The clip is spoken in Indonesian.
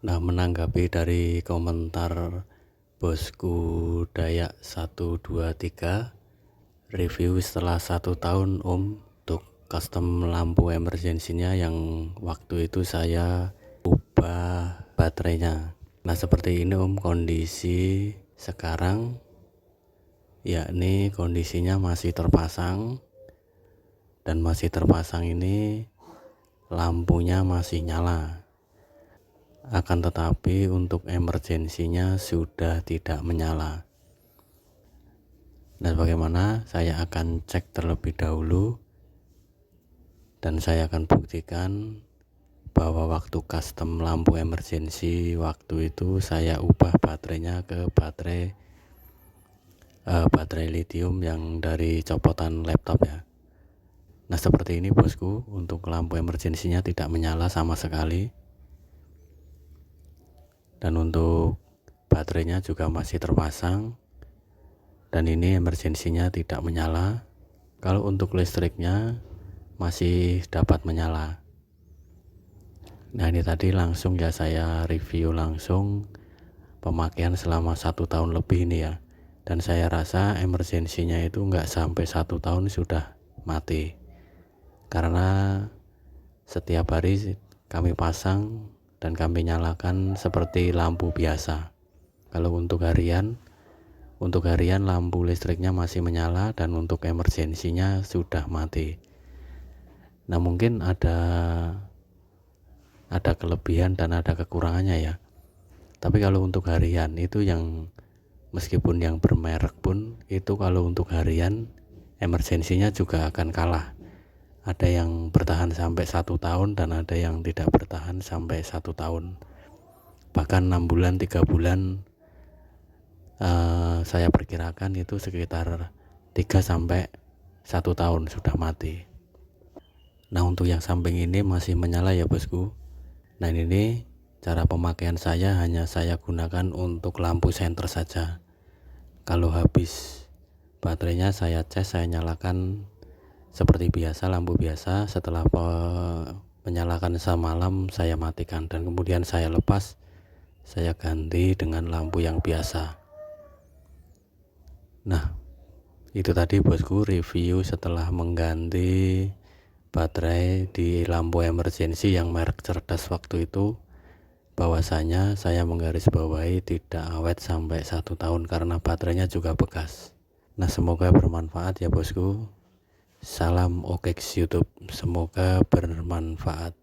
Nah, menanggapi dari komentar bosku Dayak 123, review setelah 1 tahun untuk custom lampu emergensinya yang waktu itu saya ubah baterainya. Nah, seperti ini kondisi sekarang, yakni kondisinya masih terpasang, dan masih terpasang ini lampunya masih nyala. Akan tetapi untuk emergensinya sudah tidak menyala. Dan bagaimana? Saya akan cek terlebih dahulu, dan saya akan buktikan bahwa waktu custom lampu emergensi waktu itu saya ubah baterainya ke baterai lithium yang dari copotan laptop ya. Nah, seperti ini bosku, untuk lampu emergensinya tidak menyala sama sekali. Dan untuk baterainya juga masih terpasang, dan ini emergensinya tidak menyala. Kalau untuk listriknya masih dapat menyala. Nah, ini tadi langsung ya saya review langsung pemakaian selama 1 tahun lebih ini ya. Dan saya rasa emergensinya itu nggak sampai 1 tahun sudah mati, karena setiap hari kami pasang dan kami nyalakan seperti lampu biasa. Kalau untuk harian lampu listriknya masih menyala, dan untuk emergensinya sudah mati. Nah, mungkin ada kelebihan dan ada kekurangannya ya. Tapi kalau untuk harian itu, yang meskipun yang bermerek pun itu, kalau untuk harian emergensinya juga akan kalah. Ada yang bertahan sampai 1 tahun dan ada yang tidak bertahan sampai 1 tahun. Bahkan 6 bulan, 3 bulan, saya perkirakan itu sekitar 3 sampai 1 tahun sudah mati. Nah, untuk yang samping ini masih menyala ya bosku. Nah, ini cara pemakaian saya hanya saya gunakan untuk lampu senter saja. Kalau habis baterainya saya cas, saya nyalakan seperti biasa, lampu biasa. Setelah menyalakan semalam saya matikan, dan kemudian saya lepas, saya ganti dengan lampu yang biasa. Nah, itu tadi bosku review setelah mengganti baterai di lampu emergensi yang merek cerdas waktu itu. Bahwasanya saya menggarisbawahi tidak awet sampai 1 tahun karena baterainya juga bekas. Nah, semoga bermanfaat ya bosku. Salam OKEX YouTube, semoga bermanfaat.